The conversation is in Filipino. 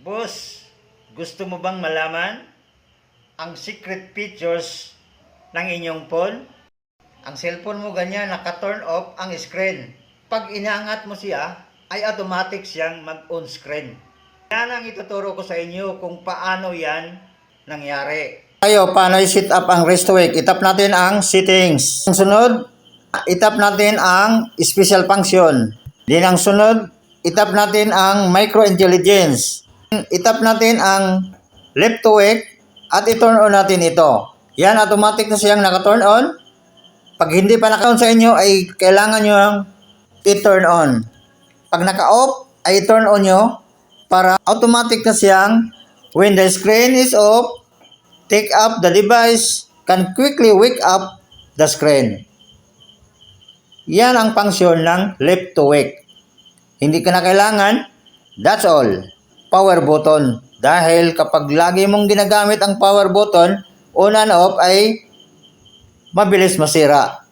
Boss, gusto mo bang malaman ang secret features ng inyong phone? Ang cellphone mo ganyan, naka-turn off ang screen. Pag inaangat mo siya, ay automatic siyang mag-on screen. Yan ang ituturo ko sa inyo kung paano yan nangyari. Tayo, paano i-set up ang rest to wake? Itap natin ang settings. Ang sunod, itap natin ang special function. Din ang sunod, itap natin ang micro intelligence. Itap natin ang left to wake at i-turn on natin ito. Yan, automatic na siyang naka-turn on. Pag hindi pa naka-on sa inyo, ay kailangan nyo i-turn on. Pag naka-off, ay i-turn on nyo para automatic na siyang when the screen is off, take up the device can quickly wake up the screen. Yan ang function ng left to wake. Hindi ka na kailangan, that's all, power button. Dahil kapag lagi mong ginagamit ang power button, on and off ay mabilis masira.